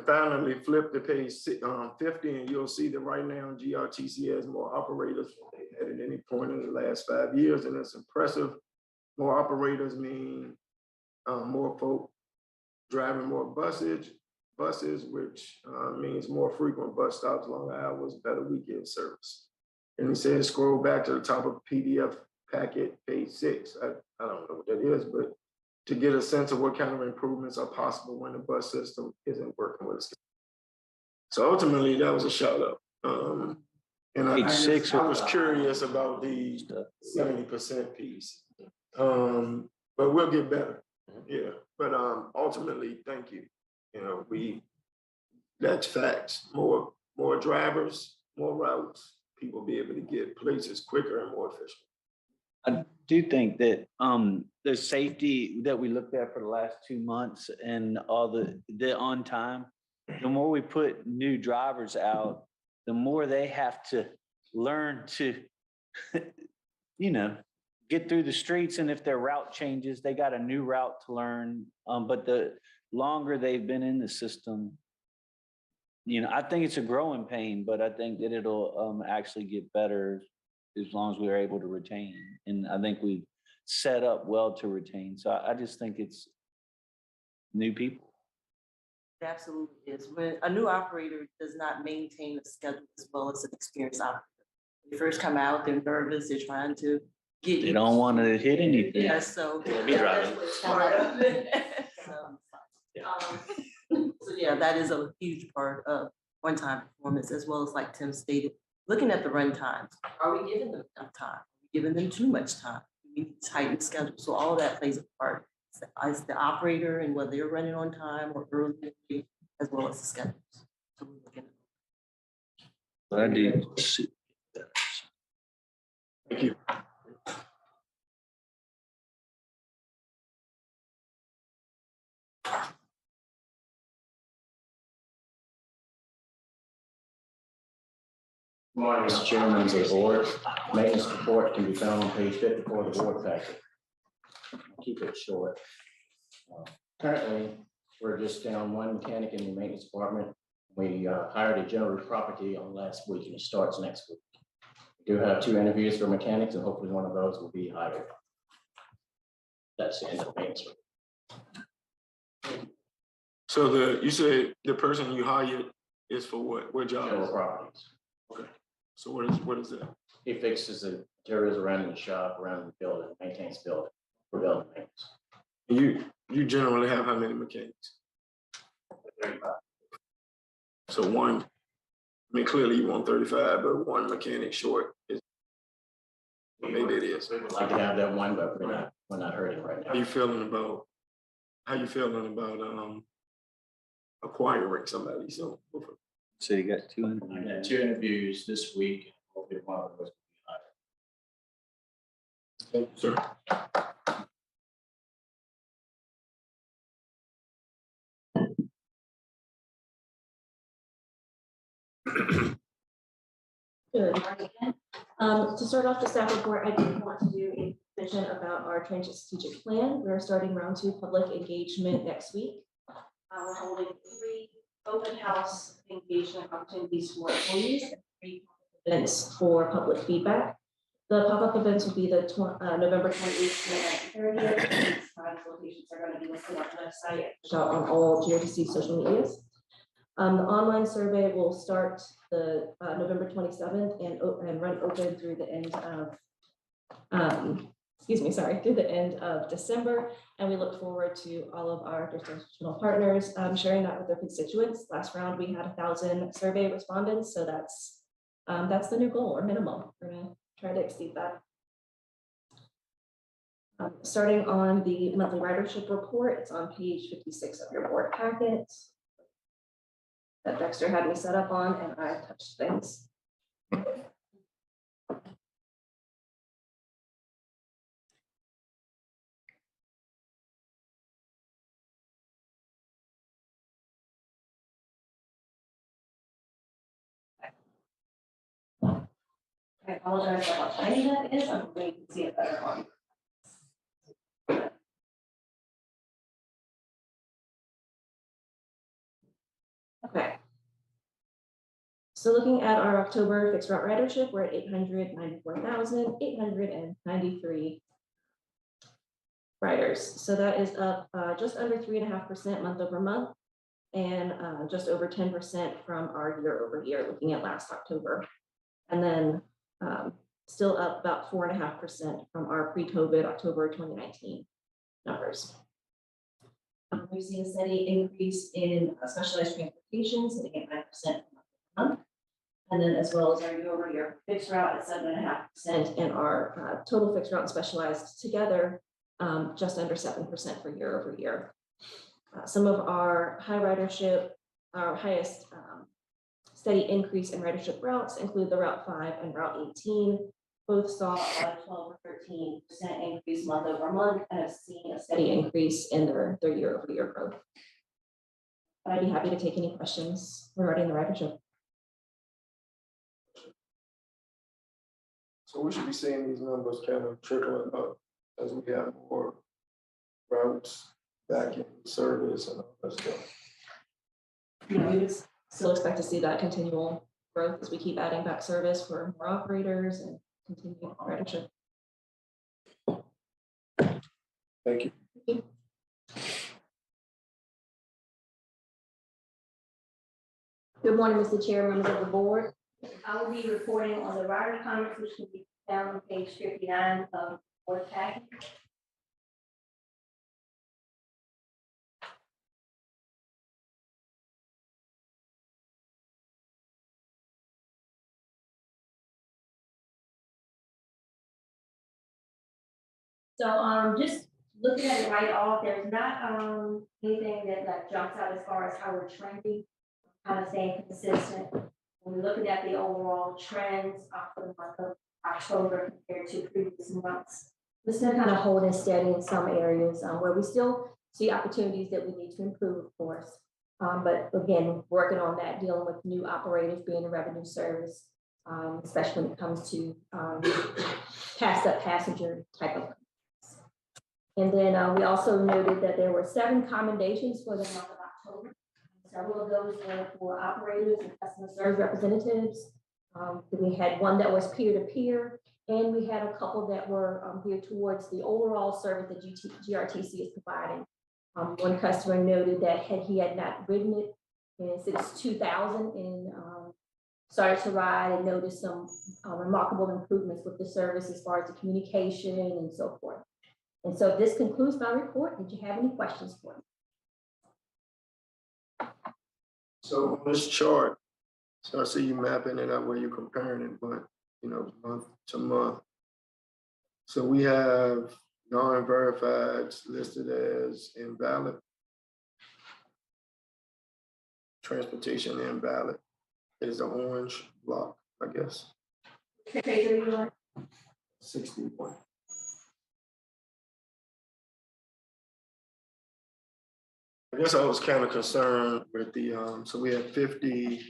Speaker 5: Finally, flip to page 50, and you'll see that right now GRTC has more operators than they had at any point in the last 5 years, and it's impressive. More operators mean more folk driving more buses, which means more frequent bus stops, longer hours, better weekend service. And he says, scroll back to the top of the PDF packet, page 6. I don't know what that is, but to get a sense of what kind of improvements are possible when the bus system isn't working with us. So ultimately, that was a shout out. And I was curious about the 70% piece. But we'll get better. Yeah. But ultimately, thank you. That's facts. More drivers, more routes. People be able to get places quicker and more efficient.
Speaker 6: I do think that the safety that we looked at for the last 2 months and all the on time, the more we put new drivers out, the more they have to learn to, get through the streets. And if their route changes, they got a new route to learn. But the longer they've been in the system, I think it's a growing pain, but I think that it'll actually get better as long as we're able to retain. And I think we set up well to retain. So I just think it's new people.
Speaker 14: It absolutely is. When a new operator does not maintain a schedule as well as an experienced operator, they first come out, they're nervous, they're trying to get.
Speaker 6: They don't want to hit anything.
Speaker 14: Yeah, so
Speaker 13: Be driving.
Speaker 14: So yeah, that is a huge part of one-time performance, as well as like Tim stated, looking at the run times. Are we giving them enough time? Are we giving them too much time? We need to tighten the schedule. So all of that plays a part Is the operator and whether they're running on time or early, as well as the schedules. So we're looking at
Speaker 6: But I do see.
Speaker 5: Thank you.
Speaker 15: Morning, Mr. Chairman, members of the board. Maintenance report can be found on page 54 of the board packet. Keep it short. Currently, we're just down one mechanic in the maintenance department. We hired a general property on last week and it starts next week. We do have 2 interviews for mechanics and hopefully one of those will be hired. That's the end of the maintenance report.
Speaker 5: So you said the person you hired is for what? What job?
Speaker 15: General properties.
Speaker 5: Okay. So what is that?
Speaker 15: He fixes the interiors around the shop, around the building, maintains the building for building maintenance.
Speaker 5: You generally have how many mechanics? So one, I mean, clearly you want 35, but one mechanic short is, maybe it is.
Speaker 15: We would like to have that one, but we're not hurting right now.
Speaker 5: How you feeling about acquiring somebody? So
Speaker 6: You got 2
Speaker 15: I got 2 interviews this week. Hopefully one of those will be hired.
Speaker 5: thank you, sir.
Speaker 7: Good morning again. To start off the staff report, I did want to do a vision about our transit strategic plan. We're starting round 2 public engagement next week. We're holding 3 open house engagement opportunities for employees and 3 events for public feedback. The pop-up events will be the November 28th and 30th. These times, locations are going to be listed on the website, out on all GRTC social medias. The online survey will start the November 27th and run open through the end of, through the end of December. And we look forward to all of our jurisdictional partners sharing that with their constituents. Last round, we had 1,000 survey respondents. So that's the new goal or minimum. We're gonna try to exceed that. Starting on the monthly ridership report, it's on page 56 of your board packet that Dexter had me set up on, and I touched things. I apologize for how tiny that is. I'm hoping you can see it better on. Okay. So looking at our October fixed route ridership, we're at 894,893 riders. So that is up just under 3.5% month over month and just over 10% from our year over year, looking at last October. And then still up about 4.5% from our pre-COVID October 2019 numbers. We've seen a steady increase in specialized transportation, sitting at 9% month. And then as well as our year-over-year fixed route at 7.5% and our total fixed route and specialized together just under 7% for year over year. Some of our high ridership, our highest steady increase in ridership routes include the Route 5 and Route 18. Both saw a 12 or 13% increase month over month and have seen a steady increase in their year over year growth. But I'd be happy to take any questions regarding the ridership.
Speaker 5: So we should be seeing these numbers kind of trickling up as we have more routes back in service and all that stuff.
Speaker 7: Yeah, we would still expect to see that continual growth as we keep adding back service for more operators and continue ridership.
Speaker 5: Thank you.
Speaker 1: Good morning, Mr. Chair, members of the board. I will be reporting on the rider comments, which can be found on page 59 of the board packet. So just looking at it right off, there's not, anything that like jumps out as far as how we're trending, kind of staying consistent. When we're looking at the overall trends for the month of October compared to previous months, we're still kind of holding steady in some areas, where we still see opportunities that we need to improve, of course. But again, working on that, dealing with new operators being a revenue service, especially when it comes to passed up passenger type of. And then we also noted that there were 7 commendations for the month of October. Several of those were for operators and customer service representatives. We had one that was peer-to-peer, and we had a couple that were geared towards the overall service that GRTC is providing. One customer noted that he had not ridden it since 2000 and started to ride and noticed some remarkable improvements with the service as far as the communication and so forth. And so this concludes my report. Did you have any questions for me?
Speaker 5: So on this chart, so I see you mapping it out where you're comparing it, but month to month. So we have non-verified listed as invalid. Transportation invalid is the orange block, I guess.
Speaker 1: What page are you on?
Speaker 5: 61. I guess I was kind of concerned with the, so we had 50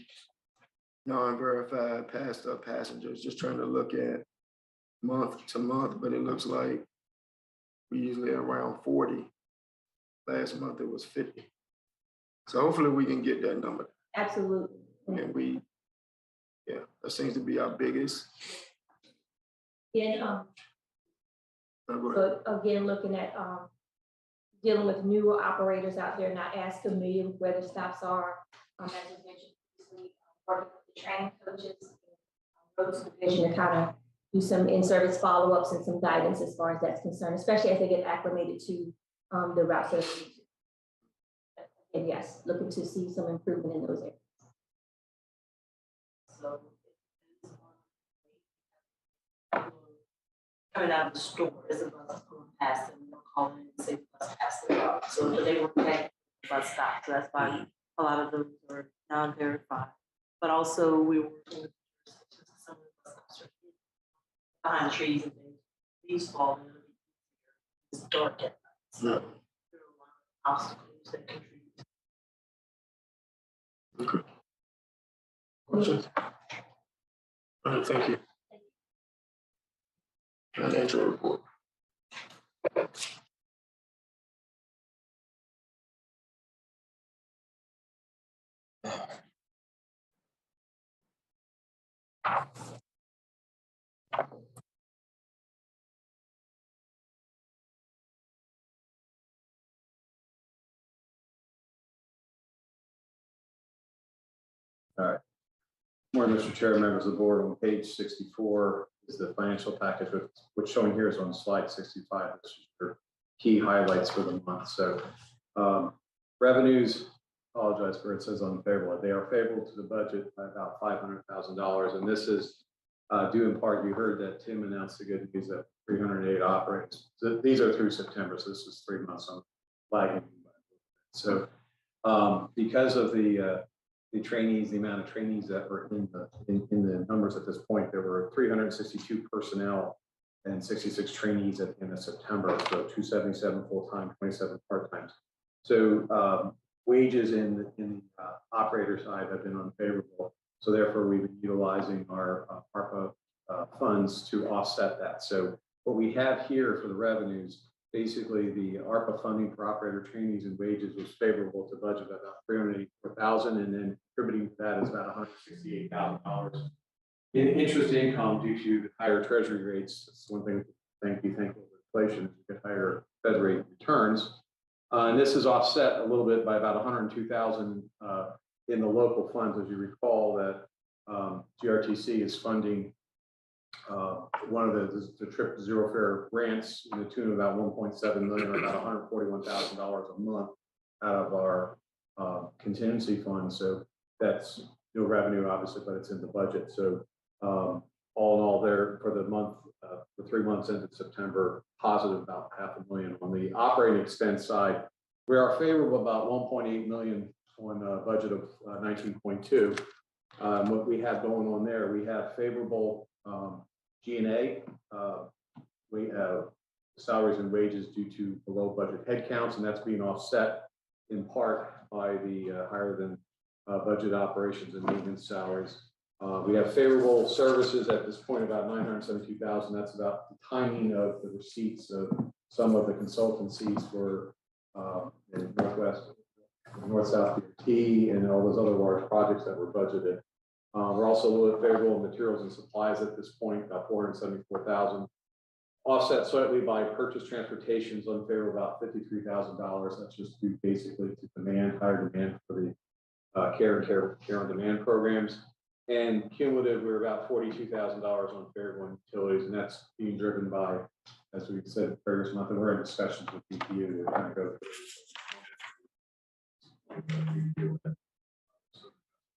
Speaker 5: non-verified passed up passengers, just trying to look at month to month, but it looks like we usually around 40. Last month it was 50. So hopefully we can get that number.
Speaker 1: Absolutely.
Speaker 5: And that seems to be our biggest.
Speaker 1: So again, looking at dealing with newer operators out there, not as familiar with where the stops are. As you mentioned previously, working with the training coaches, road supervision to kind of do some in-service follow-ups and some guidance as far as that's concerned, especially as they get acclimated to the routes. And yes, looking to see some improvement in those areas.
Speaker 14: So coming out of the store is a bus going past them, we're calling and say bus past the route. So they were connected to the bus stop. So that's why a lot of those are non-verified. But also we were working with some of the bus stops are behind trees and things. These fall in. It's dark at night. So there are a lot of obstacles that contribute.
Speaker 5: Okay. Questions? All right, thank you. Financial report.
Speaker 8: All right. Morning, Mr. Chair, members of the board. On page 64 is the financial package, which shown here is on slide 65, which is your key highlights for the month. So revenues, apologize for it says unfavorable. They are favorable to the budget by about $500,000. And this is due in part, you heard that Tim announced the good news that 308 operators. So these are through September, so this is 3 months on flagging. So because of the trainees, the amount of trainees that were in the numbers at this point, there were 362 personnel and 66 trainees at the end of September. So 277 full-time, 27 part-time. So wages in the operator side have been unfavorable. So therefore, we've been utilizing our ARPA funds to offset that. So what we have here for the revenues, basically the ARPA funding for operator trainees and wages was favorable to budget at about $384,000, and then contributing to that is about $168,000 in interest income due to the higher treasury rates. That's one thing to be thankful for inflation, you get higher Fed rate returns. And this is offset a little bit by about $102,000 in the local funds. As you recall that GRTC is funding one of the trip to zero fare grants in the tune of about 1.7 million, or about $141,000 a month out of our contingency fund. So that's no revenue, obviously, but it's in the budget. So all in all, there for the month, for 3 months ended September, positive about $500,000. On the operating expense side, we are favorable about 1.8 million on a budget of 19.2. What we have going on there, we have favorable G&A, salaries and wages due to below budget headcounts, and that's being offset in part by the higher than budget operations and maintenance salaries. We have favorable services at this point, about 972,000. That's about the timing of the receipts of some of the consultancies for in North-South DOT and all those other large projects that were budgeted. We're also a little bit favorable in materials and supplies at this point, about 474,000. Offset slightly by purchase transportation's unfavorable, about $53,000. That's just due basically to demand, higher demand for the care on demand programs. And cumulative, we're about $42,000 on favorable utilities, and that's being driven by, as we said, various months, and we're in discussions with BPU to kind of go through.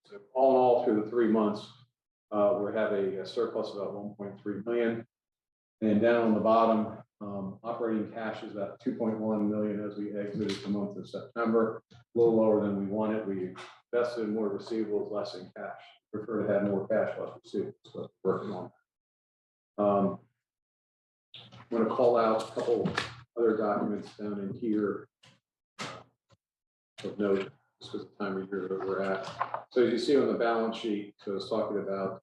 Speaker 8: So all in all, through the 3 months, we have a surplus of about 1.3 million. And down on the bottom, operating cash is about 2.1 million as we exited the month of September, a little lower than we wanted. We invested in more receivables, less in cash. Prefer to have more cash, less receivables, so working on that. I'm going to call out a couple other documents down in here of note, just because the time of year that we're at. So as you see on the balance sheet, so I was talking about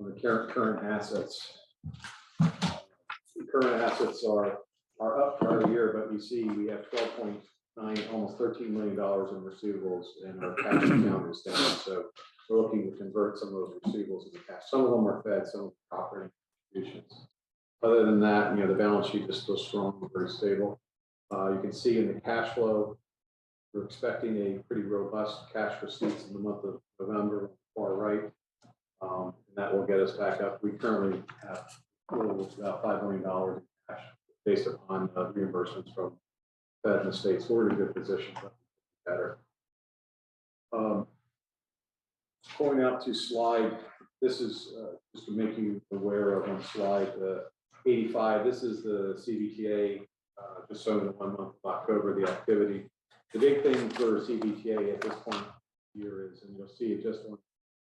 Speaker 8: on the current assets. Current assets are up for the year, but you see we have 12.9, almost $13 million in receivables, and our cash account is down. So we're looking to convert some of those receivables into cash. Some of them are Fed, some of them are operating contributions. Other than that, the balance sheet is still strong and very stable. You can see in the cash flow, we're expecting a pretty robust cash receipts in the month of November, far right. And that will get us back up. We currently have about $5 million in cash based upon reimbursements from Fed and the state. So we're in a good position, but better. Going out to slide, this is just to make you aware of on slide 85. This is the CBTA, just showing the 1 month of October, the activity. The big thing for CBTA at this point here is, and you'll see it just on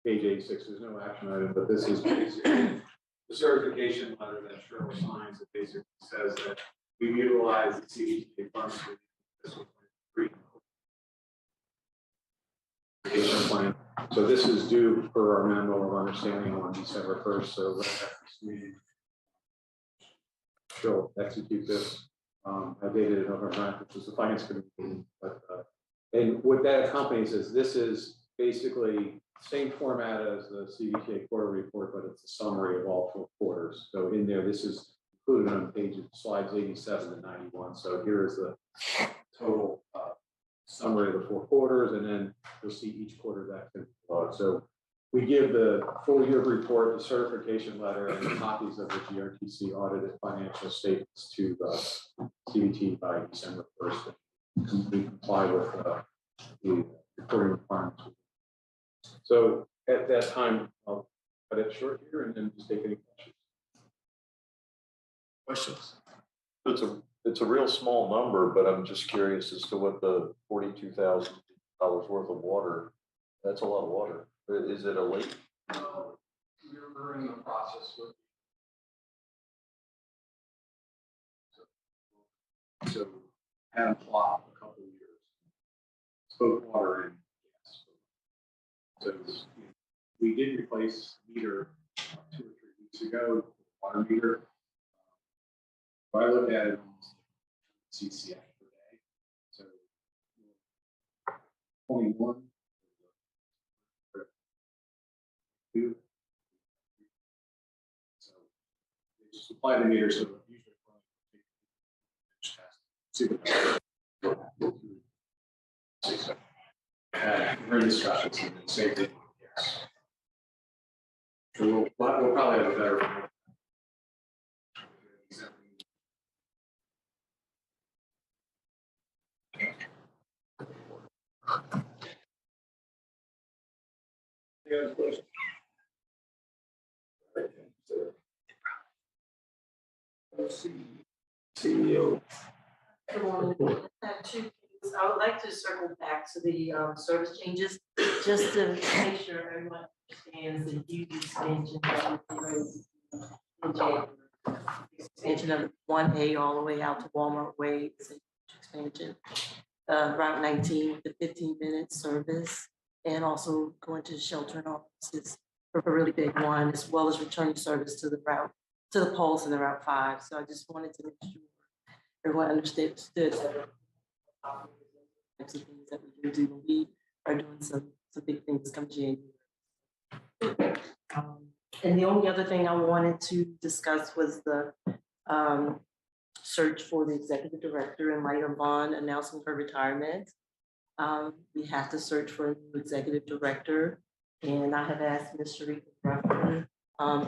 Speaker 8: page 86, there's no action item, but this is basically the certification letter that Cheryl signs that basically says that we utilize the CBTA funds for fiscal 23 plan. So this is due for our memo of understanding on December 1st. So right after this meeting, she'll execute this. I dated it November 9th, which is the finance committee meeting. But and what that accompanies is this is basically same format as the CBTA quarter report, but it's a summary of all 4 quarters. So in there, this is included on page slides 87 and 91. So here is the total summary of the 4 quarters, and then you'll see each quarter's activity log. So we give the full year report, the certification letter, and the copies of the GRTC audited financial statements to CBT by December 1st. We comply with the reporting requirements. So at that time, I'll cut it short here and then just take any questions.
Speaker 10: It's a real small number, but I'm just curious as to what the $42,000 worth of water, that's a lot of water. Is it a leak?
Speaker 8: We're in the process with. So had a plot a couple of years. It's both water and gas. So we did replace meter 2 or 3 weeks ago, water meter. If I look at it, CCF per day. So 21. 2. So they supply the meter, so usually we're in discussions and safety. Yes. So we'll probably have a better. Any other questions?
Speaker 5: CEO.
Speaker 14: Good morning. I have two things. I would like to circle back to the service changes, just to make sure everyone understands the huge expansion that was in January. Expansion of 1A all the way out to Walmart Way is a huge expansion. Route 19 with the 15-minute service, and also going to shelter and offices for a really big one, as well as returning service to the route, to the Pulse and the Route 5. So I just wanted to make sure everyone understood that types of things that we can do when we are doing some big things come January. And the only other thing I wanted to discuss was the search for the executive director in light of Vaughn announcing her retirement. We have to search for a new executive director, and I have asked Ms. Sharika Ruffin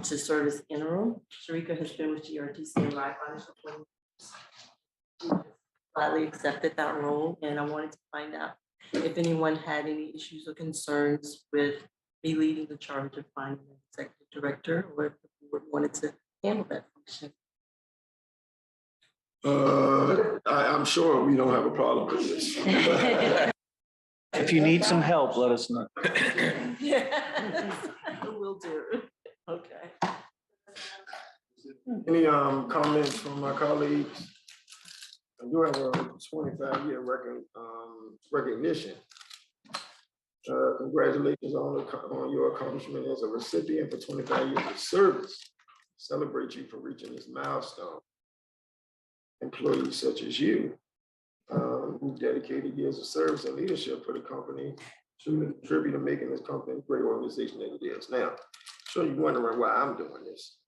Speaker 14: to serve as interim. Sharika has been with GRTC and RideFinders for 20 years. She gladly accepted that role, and I wanted to find out if anyone had any issues or concerns with me leading the charge of finding an executive director, or if the board wanted to handle that function.
Speaker 5: I'm sure we don't have a problem with this.
Speaker 6: If you need some help, let us know.
Speaker 14: Will do. Okay.
Speaker 5: Any comments from my colleagues? I do have a 25-year recognition. Congratulations on your accomplishment as a recipient for 25 years of service. Celebrate you for reaching this milestone. Employees such as you, who dedicated years of service and leadership for the company, to contribute to making this company a great organization that it is. Now, sure you're wondering why I'm doing this.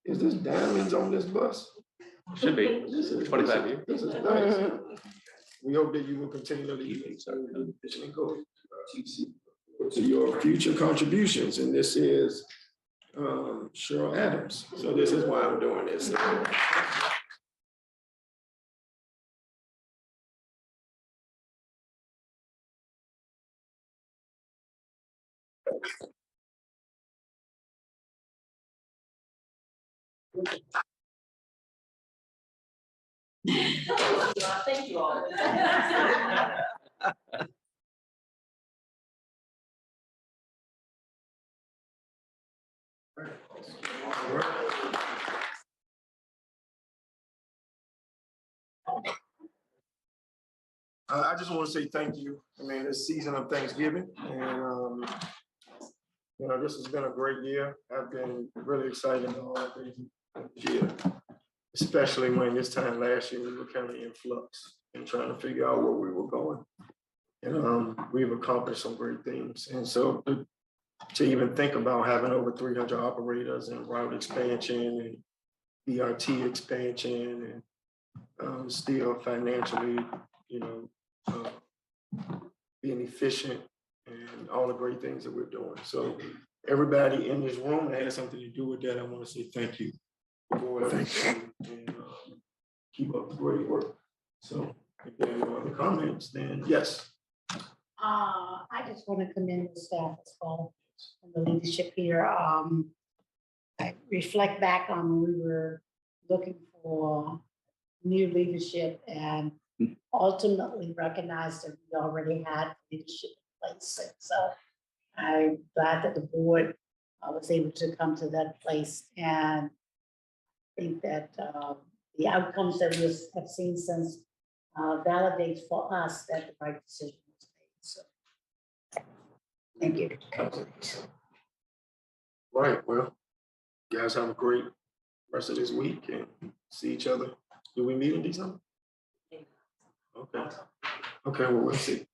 Speaker 5: Is this diamonds on this bus?
Speaker 13: Should be. 25 years.
Speaker 5: This is nice. We hope that you will continue to lead the vision and go to your future contributions. And this is Cheryl Adams. So this is why I'm doing this.
Speaker 14: Thank you all.
Speaker 5: I just want to say thank you. I mean, this season of Thanksgiving, and this has been a great year. I've been really excited about all the things this year, especially when this time last year we were kind of in flux and trying to figure out where we were going. And we've accomplished some great things. And so to even think about having over 300 operators and route expansion and BRT expansion and still financially, being efficient and all the great things that we're doing. So everybody in this room that has something to do with that, I want to say thank you. Thank you, and keep up the great work. So if there are no other comments, then yes.
Speaker 16: I just want to commend the staff as well and the leadership here. I reflect back on when we were looking for new leadership and ultimately recognized that we already had leadership in place. And so I'm glad that the board was able to come to that place, and I think that the outcomes that we have seen since validates for us that the right decision was made. So thank you.
Speaker 5: Right, well, you guys have a great rest of this week and see each other. Do we meet in December? Okay. Okay, well, we'll see.